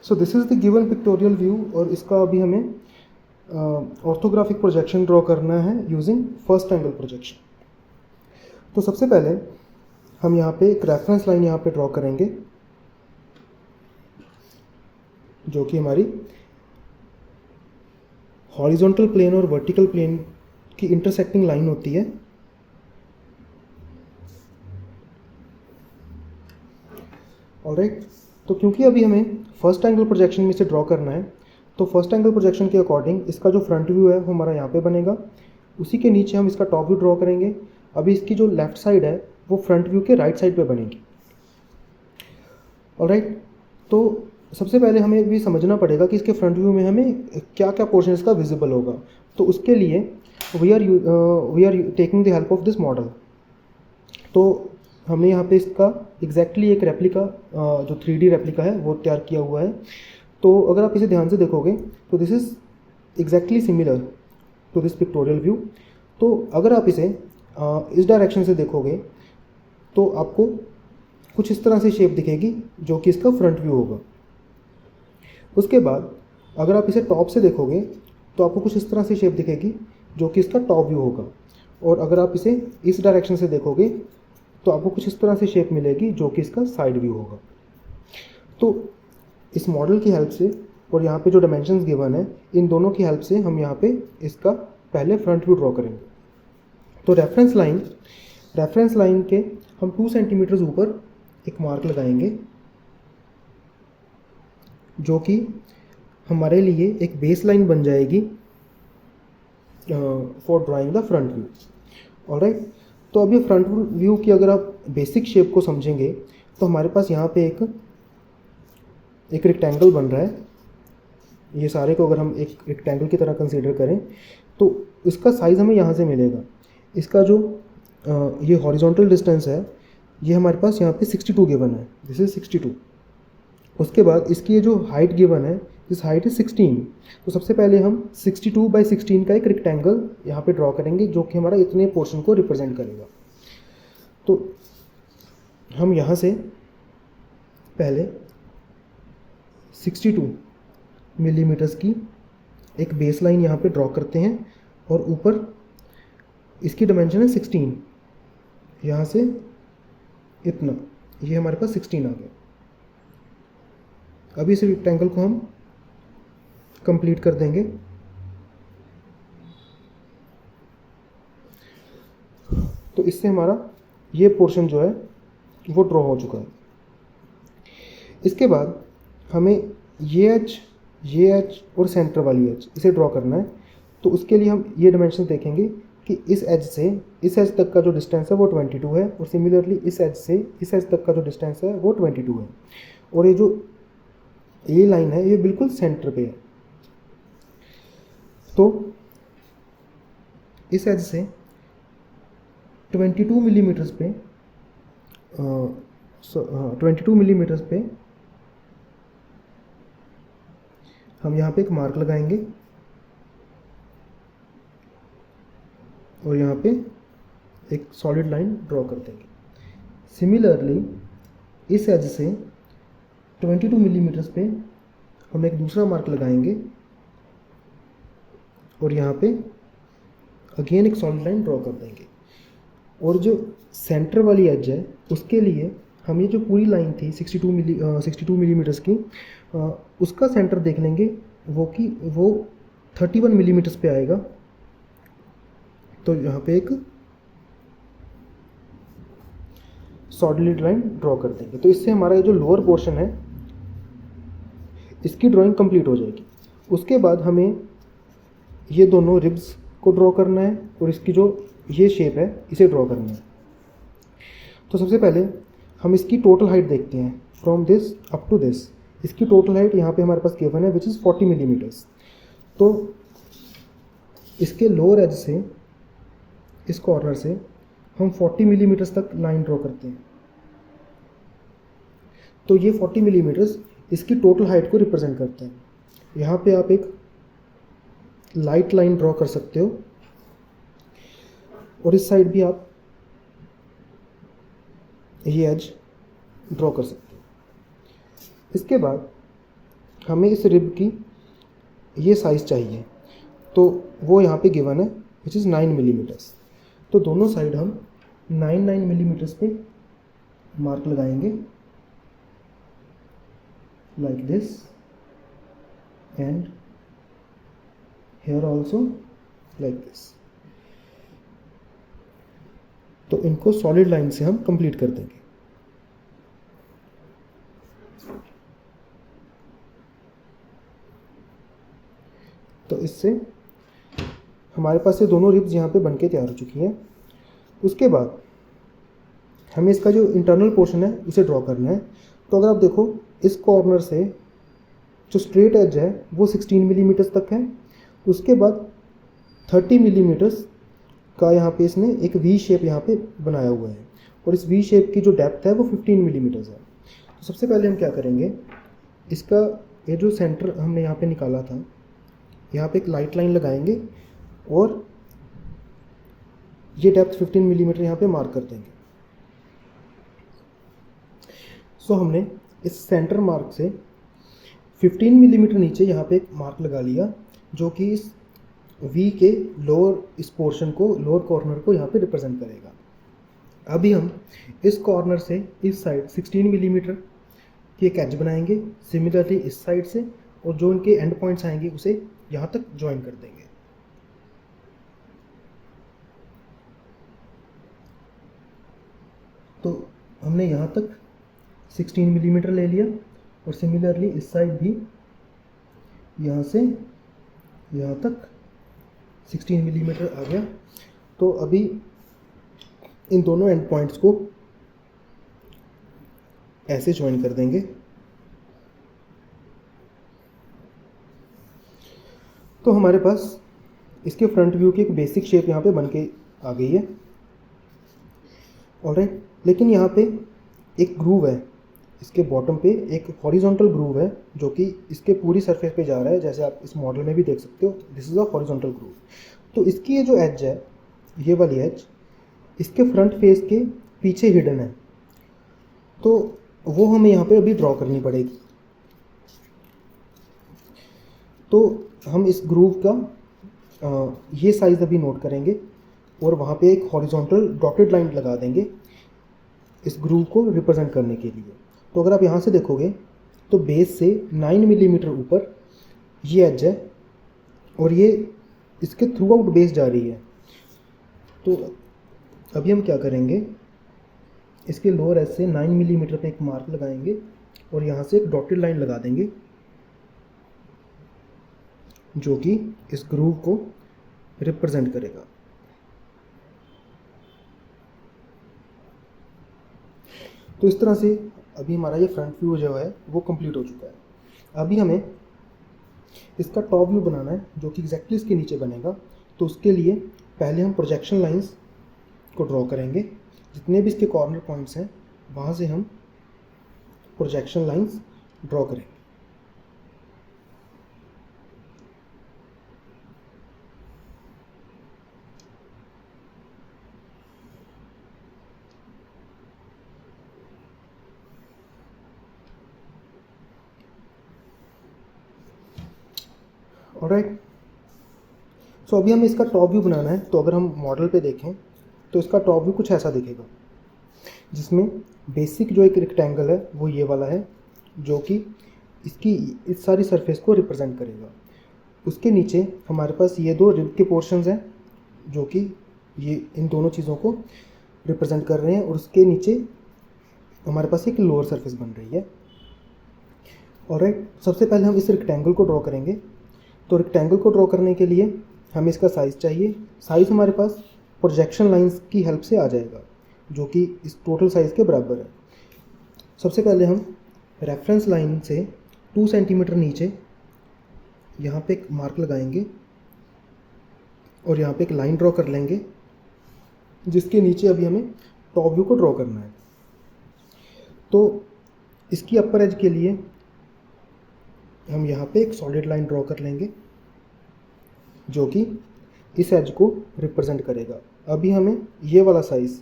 So this is the given pictorial view और इसका अभी हमें ऑर्थोग्राफिक प्रोजेक्शन ड्रॉ करना है यूजिंग फर्स्ट एंगल प्रोजेक्शन। तो सबसे पहले हम यहाँ पे एक रेफरेंस लाइन यहाँ पे ड्रॉ करेंगे जो कि हमारी हॉरिजॉन्टल प्लेन और वर्टिकल प्लेन की इंटरसेक्टिंग लाइन होती है। ऑलराइट, तो क्योंकि अभी हमें फर्स्ट एंगल प्रोजेक्शन में से ड्रॉ करना है तो फर्स्ट एंगल प्रोजेक्शन के अकॉर्डिंग इसका जो फ्रंट व्यू है वो हमारा यहाँ पे बनेगा, उसी के नीचे हम इसका टॉप व्यू ड्रॉ करेंगे। अभी इसकी जो लेफ्ट साइड है वो फ्रंट व्यू के राइट साइड पे बनेगी। ऑलराइट, तो सबसे पहले हमें भी समझना पड़ेगा कि इसके फ्रंट व्यू में हमें क्या क्या पोर्शन इसका विजिबल होगा। तो उसके लिए we are taking the help of this model. तो हमने यहाँ पे इसका एग्जैक्टली एक रेप्लिका जो 3D रेप्लिका है वो तैयार किया हुआ है। तो अगर आप इसे ध्यान से देखोगे तो this is exactly similar to this pictorial view. तो अगर आप इसे इस डायरेक्शन से देखोगे तो आपको कुछ इस तरह से शेप दिखेगी जो कि इसका फ्रंट व्यू होगा। उसके बाद अगर आप इसे टॉप से देखोगे तो आपको कुछ इस तरह से शेप दिखेगी जो कि इसका टॉप व्यू होगा। और अगर आप इसे इस डायरेक्शन से देखोगे तो आपको कुछ इस तरह से शेप मिलेगी जो कि इसका साइड व्यू होगा। तो इस मॉडल की हेल्प से और यहाँ पे जो डायमेंशंस गिवन है इन दोनों की हेल्प से हम यहाँ पे इसका पहले फ्रंट व्यू ड्रॉ करेंगे। तो रेफरेंस लाइन के हम 2 सेंटीमीटर ऊपर एक मार्क लगाएंगे जो कि हमारे लिए एक बेस लाइन बन जाएगी for drawing the front view. Alright, तो अभी फ्रंट व्यू की अगर आप बेसिक शेप को समझेंगे तो हमारे पास यहाँ पे एक रेक्टेंगल बन रहा है। ये सारे को अगर हम एक रेक्टेंगल की तरह कंसीडर करें तो इसका साइज़ हमें यहाँ से मिलेगा। इसका जो ये हॉरिजॉन्टल डिस्टेंस है ये हमारे पास यहाँ पे 62 गिवन है, दिस इज 62। उसके बाद इसकी ये जो हाइट गिवन है दिस हाइट इज 16। तो सबसे पहले हम 62/16 का एक रेक्टेंगल यहाँ पे ड्रॉ करेंगे जो कि हमारा इतने पोर्शन को रिप्रेजेंट करेगा। तो हम यहाँ से पहले 62 मिलीमीटर्स की एक बेस लाइन यहाँ पे ड्रॉ करते हैं और ऊपर इसकी डायमेंशन है 16, यहाँ से इतना, ये हमारे पास 16 आ गया। अभी इस रेक्टेंगल को हम कंप्लीट कर देंगे। तो इससे हमारा ये पोर्शन जो है वो ड्रॉ हो चुका है। इसके बाद हमें ये एज और सेंटर वाली एज इसे ड्रॉ करना है। तो उसके लिए हम ये डायमेंशन देखेंगे कि इस एज से इस एज तक का जो डिस्टेंस है वो 22 है और सिमिलरली इस एज से इस एज तक का जो डिस्टेंस है वो 22 है। और ये जो ये लाइन है ये बिल्कुल सेंटर पे है। तो इस एज से 22 मिलीमीटर्स पे 22 मिलीमीटर्स पे हम यहाँ पे एक मार्क लगाएंगे और यहाँ पे एक सॉलिड लाइन ड्रॉ कर देंगे। सिमिलरली इस एज से 22 मिलीमीटर्स पे हम एक दूसरा मार्क लगाएंगे और यहाँ पे अगेन एक सॉलिड लाइन ड्रॉ कर देंगे। और जो सेंटर वाली एज है उसके लिए हम ये जो पूरी लाइन थी 62 मिलीमीटर्स की उसका सेंटर देख लेंगे वो 31 मिलीमीटर्स पे आएगा। तो यहाँ पे एक सॉलिड लाइन ड्रॉ कर देंगे। तो इससे हमारा ये जो लोअर पोर्शन है इसकी ड्राइंग कंप्लीट हो जाएगी। उसके बाद हमें ये दोनों रिब्स को ड्रॉ करना है और इसकी जो ये शेप है इसे ड्रॉ करना है। तो सबसे पहले हम इसकी टोटल हाइट देखते हैं from this up to this. इसकी टोटल हाइट यहाँ पे हमारे पास गिवन है विच इज़ 40 मिलीमीटर्स। तो इसके लोअर एज से इस कॉर्नर से हम 40 मिलीमीटर्स तक लाइन ड्रॉ करते हैं। तो ये 40 मिलीमीटर्स इसकी टोटल हाइट को रिप्रेजेंट करता है। यहाँ पे आप एक लाइट लाइन ड्रॉ कर सकते हो और इस साइड भी आप ये एज ड्रॉ कर सकते हो। इसके बाद हमें इस रिब की ये साइज़ चाहिए, तो वो यहाँ पे गिवन है विच इज़ 9 मिलीमीटर्स। तो दोनों साइड हम 9 मिलीमीटर्स पे मार्क लगाएंगे like this, and here also like this. तो इनको सॉलिड लाइन से हम कंप्लीट कर देंगे। तो इससे हमारे पास ये दोनों रिब्स यहाँ पे बनके तैयार हो चुकी हैं। उसके बाद हमें इसका जो इंटरनल पोर्शन है उसे ड्रॉ करना है। तो अगर आप देखो, इस कॉर्नर से जो स्ट्रेट एज है वो 16 मिलीमीटर्स तक है। उसके बाद 30 मिलीमीटर्स का यहाँ पे इसने एक वी शेप यहाँ पे बनाया हुआ है, और इस वी शेप की जो डेप्थ है वो 15 मिलीमीटर्स है। तो सबसे पहले हम क्या करेंगे, इसका ये जो सेंटर हमने यहाँ पे निकाला था, यहाँ पे एक लाइट लाइन लगाएंगे और ये डेप्थ 15 मिलीमीटर यहाँ पे मार्क कर देंगे। सो हमने इस सेंटर मार्क से 15 मिलीमीटर नीचे यहाँ पे एक मार्क लगा लिया, जो कि इस वी के लोअर इस पोर्शन को, लोअर कॉर्नर को यहाँ पे रिप्रेजेंट करेगा। अभी हम इस कॉर्नर से इस साइड 16 मिलीमीटर की एक एज बनाएंगे, सिमिलरली इस साइड से, और जो इनके एंड पॉइंट्स आएंगे उसे यहाँ तक ज्वाइन कर देंगे। तो हमने यहाँ तक 16 मिलीमीटर ले लिया, और सिमिलरली इस साइड भी यहाँ से यहाँ तक 16 मिलीमीटर आ गया। तो अभी इन दोनों एंड पॉइंट्स को ऐसे ज्वाइन कर देंगे। तो हमारे पास इसके फ्रंट व्यू की एक बेसिक शेप यहाँ पे बन के आ गई है। ऑलराइट, लेकिन यहाँ पे एक ग्रूव है, इसके बॉटम पे एक हॉरिजॉन्टल ग्रूव है जो कि इसके पूरी सरफेस पे जा रहा है, जैसे आप इस मॉडल में भी देख सकते हो। This is a horizontal groove. तो इसकी ये जो एज है, ये वाली एज इसके फ्रंट फेस के पीछे हिडन है, तो वो हमें यहाँ पे अभी ड्रॉ करनी पड़ेगी। तो हम इस ग्रूव का ये साइज़ अभी नोट करेंगे, और वहाँ पे एक हॉरिजॉन्टल डॉटेड लाइन लगा देंगे इस ग्रूव को रिप्रेजेंट करने के लिए। तो अगर आप यहाँ से देखोगे तो बेस से 9 मिलीमीटर ऊपर ये एज है, और ये इसके थ्रू आउट बेस जा रही है। तो अभी हम क्या करेंगे, इसके लोअर एज से 9 मिलीमीटर पे एक मार्क लगाएंगे, और यहाँ से एक डॉटेड लाइन लगा देंगे जो कि इस ग्रूव को रिप्रेजेंट करेगा। तो इस तरह से अभी हमारा ये फ्रंट व्यू जो है वो कंप्लीट हो चुका है। अभी हमें इसका टॉप व्यू बनाना है जो कि एग्जैक्टली इसके नीचे बनेगा। तो उसके लिए पहले हम प्रोजेक्शन लाइंस को ड्रॉ करेंगे, जितने भी इसके कॉर्नर पॉइंट्स हैं वहाँ से हम प्रोजेक्शन लाइंस ड्रॉ करेंगे। ऑलराइट, सो अभी हमें इसका टॉप व्यू बनाना है। तो अगर हम मॉडल पे देखें तो इसका टॉप व्यू कुछ ऐसा दिखेगा, जिसमें बेसिक जो एक रेक्टेंगल है वो ये वाला है, जो कि इसकी इस सारी सरफेस को रिप्रेजेंट करेगा। उसके नीचे हमारे पास ये दो रिब के पोर्शंस हैं जो कि ये इन दोनों चीज़ों को रिप्रेजेंट कर रहे हैं, और उसके नीचे हमारे पास एक लोअर सरफेस बन रही है। ऑलराइट, सबसे पहले हम इस रेक्टेंगल को ड्रॉ करेंगे। तो रेक्टेंगल को ड्रॉ करने के लिए हमें इसका साइज़ चाहिए। साइज़ हमारे पास प्रोजेक्शन लाइंस की हेल्प से आ जाएगा, जो कि इस टोटल साइज़ के बराबर है। सबसे पहले हम रेफरेंस लाइन से 2 सेंटीमीटर नीचे यहाँ पे एक मार्क लगाएंगे, और यहाँ पे एक लाइन ड्रॉ कर लेंगे, जिसके नीचे अभी हमें टॉप व्यू को ड्रॉ करना है। तो इसकी अपर एज के लिए हम यहाँ पे एक सॉलिड लाइन ड्रॉ कर लेंगे जो कि इस एज को रिप्रेजेंट करेगा। अभी हमें ये वाला साइज़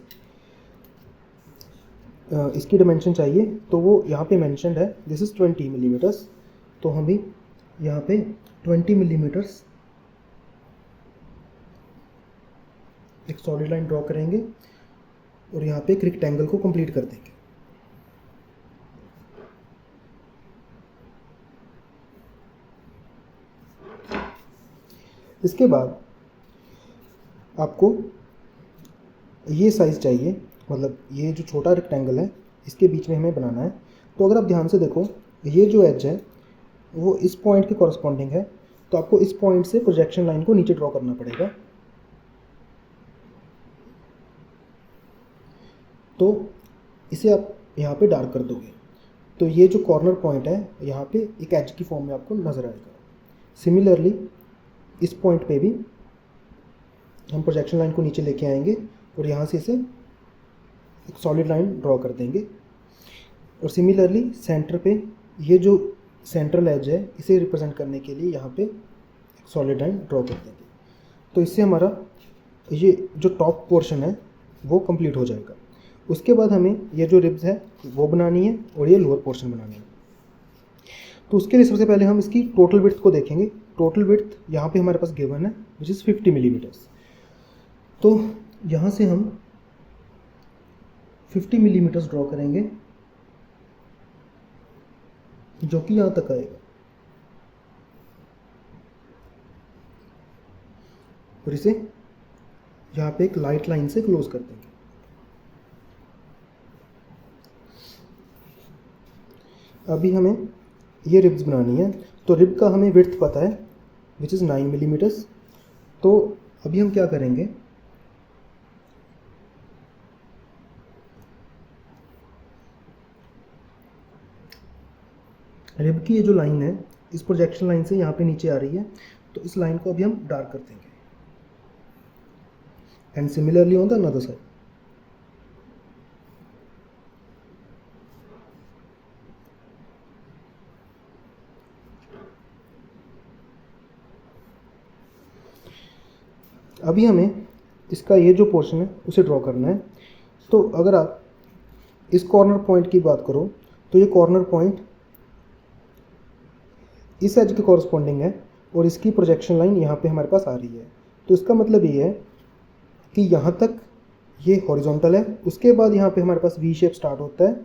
इसकी डायमेंशन चाहिए, तो वो यहाँ पे मेंशन्ड है, दिस इज़ 20 मिलीमीटर्स। तो हम भी यहाँ पे 20 मिलीमीटर्स एक सॉलिड लाइन ड्रॉ करेंगे और यहाँ पे एक रेक्टेंगल को कंप्लीट कर देंगे। इसके बाद आपको ये साइज़ चाहिए, मतलब ये जो छोटा रेक्टेंगल है इसके बीच में हमें बनाना है। तो अगर आप ध्यान से देखो, ये जो एज है वो इस पॉइंट के कॉरस्पॉन्डिंग है, तो आपको इस पॉइंट से प्रोजेक्शन लाइन को नीचे ड्रॉ करना पड़ेगा। तो इसे आप यहाँ पे डार्क कर दोगे, तो ये जो कॉर्नर पॉइंट है यहाँ पे एक एज की फॉर्म में आपको नज़र आएगा। सिमिलरली इस पॉइंट पे भी हम प्रोजेक्शन लाइन को नीचे लेके आएंगे और यहाँ से इसे एक सॉलिड लाइन ड्रॉ कर देंगे। और सिमिलरली सेंटर पे ये जो सेंट्रल एज है इसे रिप्रेजेंट करने के लिए यहाँ पे एक सॉलिड लाइन ड्रॉ कर देंगे। तो इससे हमारा ये जो टॉप पोर्शन है वो कंप्लीट हो जाएगा। उसके बाद हमें ये जो रिब्स है वो बनानी है और ये लोअर पोर्शन बनानी है। तो उसके लिए सबसे पहले हम इसकी टोटल विड्थ को देखेंगे। टोटल विड्थ यहाँ पे हमारे पास गिवन है विच इज़ 50 मिलीमीटर्स। तो यहाँ से हम 50 मिलीमीटर्स ड्रॉ करेंगे जो कि यहाँ तक आएगा, और इसे यहाँ पे एक लाइट लाइन से क्लोज कर देंगे। अभी हमें ये रिब्स बनानी है, तो रिब का हमें विड्थ पता है विच इज़ 9 मिलीमीटर्स। तो अभी हम क्या करेंगे, रिब की ये जो लाइन है इस प्रोजेक्शन लाइन से यहाँ पे नीचे आ रही है, तो इस लाइन को अभी हम डार्क कर देंगे। And similarly on the another side. अभी हमें इसका ये जो पोर्शन है उसे ड्रॉ करना है। तो अगर आप इस कॉर्नर पॉइंट की बात करो तो ये कॉर्नर पॉइंट इस एज के कॉरस्पॉन्डिंग है और इसकी प्रोजेक्शन लाइन यहाँ पे हमारे पास आ रही है। तो इसका मतलब ये है कि यहाँ तक ये हॉरिजॉन्टल है, उसके बाद यहाँ पे हमारे पास वी शेप स्टार्ट होता है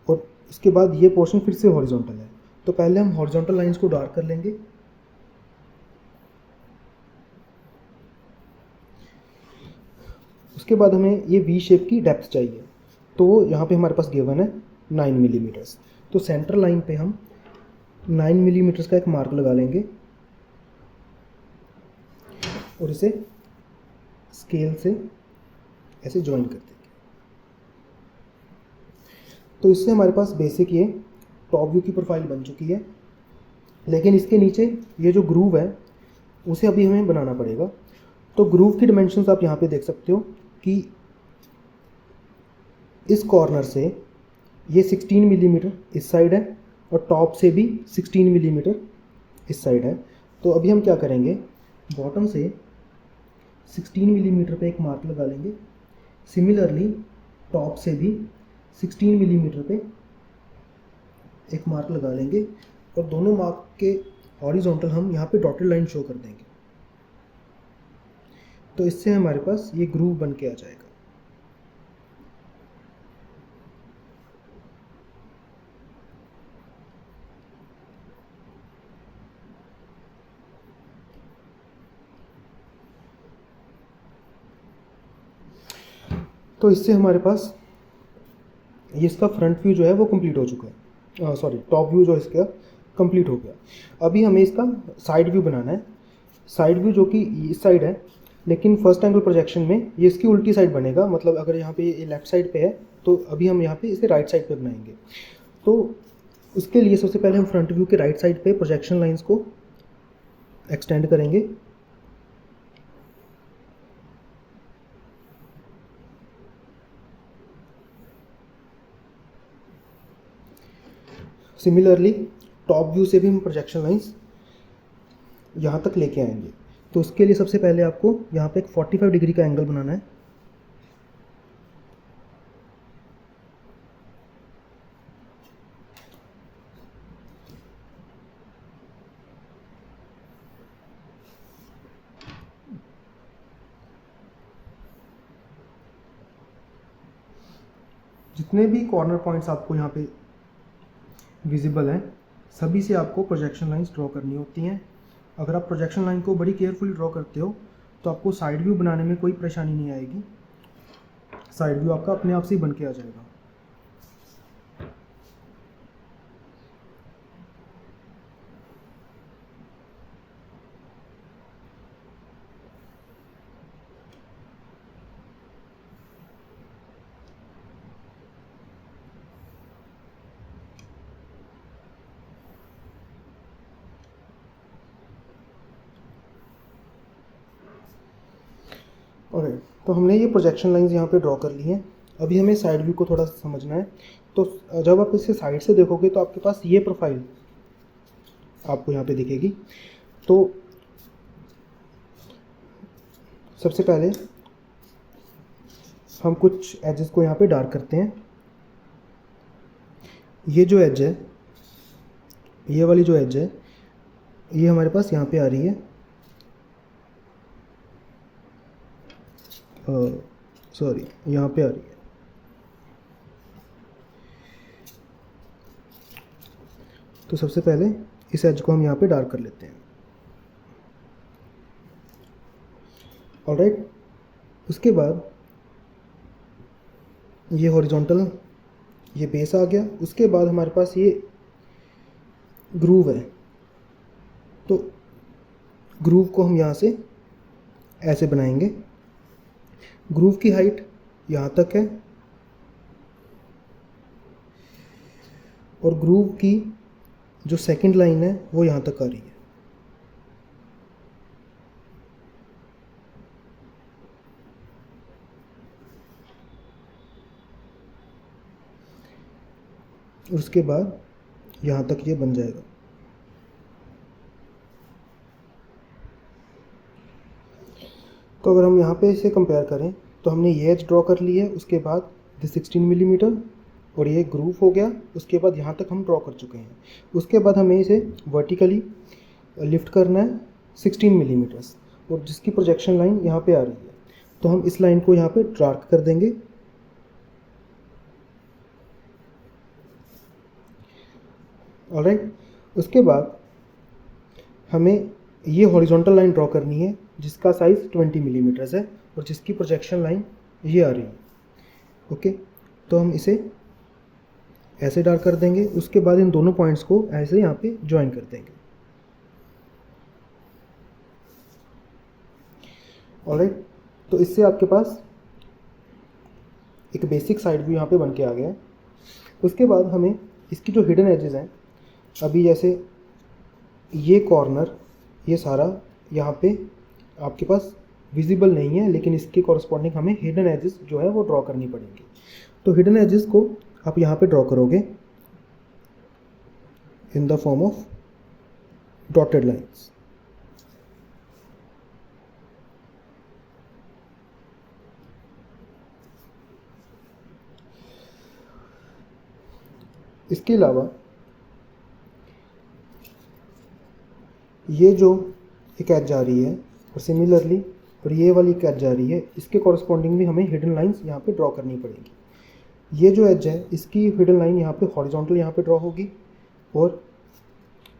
और उसके बाद ये पोर्शन फिर से हॉरिजॉन्टल है। तो पहले हम हॉरिजॉन्टल लाइंस को डार्क कर लेंगे। उसके बाद हमें ये वी शेप की डेप्थ चाहिए, तो वो यहाँ पे हमारे पास गिवन है 9 मिलीमीटर्स। तो सेंटर लाइन पे हम 9 मिलीमीटर्स का एक मार्क लगा लेंगे और इसे स्केल से ऐसे ज्वाइन कर देंगे। तो इससे हमारे पास बेसिक ये टॉप व्यू की प्रोफाइल बन चुकी है, लेकिन इसके नीचे ये जो ग्रूव है उसे अभी हमें बनाना पड़ेगा। तो ग्रूव की डिमेंशंस आप यहाँ पे देख सकते हो कि इस कॉर्नर से ये 16 मिलीमीटर इस साइड है और टॉप से भी 16 मिलीमीटर इस साइड है। तो अभी हम क्या करेंगे, बॉटम से 16 मिलीमीटर पे एक मार्क लगा लेंगे। सिमिलरली टॉप से भी 16 मिलीमीटर पे एक मार्क लगा लेंगे और दोनों मार्क के हॉरिजॉन्टल हम यहाँ पे डॉटेड लाइन शो कर देंगे। तो इससे हमारे पास ये ग्रूव बन के आ जाएगा। तो इससे हमारे पास ये इसका फ्रंट व्यू जो है वो कंप्लीट हो चुका है, सॉरी टॉप व्यू जो इसका कंप्लीट हो गया। अभी हमें इसका साइड व्यू बनाना है। साइड व्यू जो कि इस साइड है, लेकिन फर्स्ट एंगल प्रोजेक्शन में ये इसकी उल्टी साइड बनेगा। मतलब अगर यहाँ पे ये लेफ्ट साइड पे है तो अभी हम यहाँ पे इसे राइट साइड पे बनाएंगे। तो उसके लिए सबसे पहले हम फ्रंट व्यू के राइट साइड पे प्रोजेक्शन लाइंस को एक्सटेंड करेंगे। सिमिलरली टॉप व्यू से भी हम प्रोजेक्शन लाइंस यहाँ तक लेके आएंगे। तो उसके लिए सबसे पहले आपको यहाँ पे एक 45 डिग्री का एंगल बनाना है। जितने भी कॉर्नर पॉइंट्स आपको यहाँ पे विजिबल हैं, सभी से आपको प्रोजेक्शन लाइंस ड्रॉ करनी होती हैं। अगर आप प्रोजेक्शन लाइन को बड़ी केयरफुली ड्रॉ करते हो तो आपको साइड व्यू बनाने में कोई परेशानी नहीं आएगी, साइड व्यू आपका अपने आप से ही बन के आ जाएगा। ओके, तो हमने ये प्रोजेक्शन लाइंस यहाँ पे ड्रॉ कर ली हैं। अभी हमें साइड व्यू को थोड़ा समझना है। तो जब आप इसे साइड से देखोगे तो आपके पास ये प्रोफाइल आपको यहाँ पे दिखेगी। तो सबसे पहले हम कुछ एजेस को यहाँ पे डार्क करते हैं। ये जो एज है, ये वाली जो एज है, ये हमारे पास यहाँ पे आ रही है, सॉरी यहाँ पे आ रही है। तो सबसे पहले इस एज को हम यहाँ पे डार्क कर लेते हैं। ऑलराइट, उसके बाद ये हॉरिजॉन्टल, ये बेस आ गया। उसके बाद हमारे पास ये ग्रूव है। तो ग्रूव को हम यहाँ से ऐसे बनाएंगे। ग्रूव की हाइट यहाँ तक है और ग्रूव की जो सेकंड लाइन है वो यहाँ तक आ रही है। उसके बाद यहाँ तक ये बन जाएगा। तो अगर हम यहाँ पे इसे कंपेयर करें तो हमने ये एज ड्रॉ कर ली है, उसके बाद 16 मिलीमीटर और ये ग्रूव हो गया। उसके बाद यहाँ तक हम ड्रॉ कर चुके हैं। उसके बाद हमें इसे वर्टिकली लिफ्ट करना है 16 मिलीमीटर्स, और जिसकी प्रोजेक्शन लाइन यहाँ पे आ रही है। तो हम इस लाइन को यहाँ पे डार्क कर देंगे। ऑलराइट, उसके बाद हमें ये हॉरिजॉन्टल लाइन ड्रॉ करनी है जिसका साइज़ 20 मिलीमीटर्स है और जिसकी प्रोजेक्शन लाइन ये आ रही है। ओके, तो हम इसे ऐसे डार्क कर देंगे। उसके बाद इन दोनों पॉइंट्स को ऐसे यहाँ पे ज्वाइन कर देंगे। ऑलराइट, तो इससे आपके पास एक बेसिक साइड व्यू यहाँ पे बन के आ गया है। उसके बाद हमें इसकी जो हिडन एजेस हैं, अभी जैसे ये कॉर्नर, ये सारा यहाँ पे आपके पास विजिबल नहीं है, लेकिन इसके कॉरस्पॉन्डिंग हमें हिडन एजेस जो है वो ड्रॉ करनी पड़ेंगी। तो हिडन एजेस को आप यहाँ पे ड्रॉ करोगे in the form of dotted lines. इसके अलावा ये जो एक एज जा रही है और सिमिलरली और ये वाली एक एज जा रही है, इसके कॉरस्पॉन्डिंग भी हमें हिडन लाइंस यहाँ पे ड्रॉ करनी पड़ेंगी। ये जो एज है इसकी हिडन लाइन यहाँ पे हॉरिजॉन्टल यहाँ पे ड्रॉ होगी और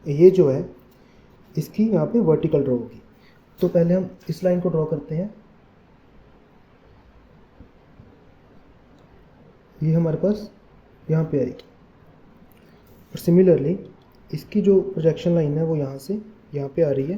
ये जो है इसकी यहाँ पे वर्टिकल ड्रॉ होगी। तो पहले हम इस लाइन को ड्रॉ करते हैं। ये हमारे पास यहाँ पे आएगी और सिमिलरली इसकी जो प्रोजेक्शन लाइन है वो यहाँ से यहाँ पे आ रही है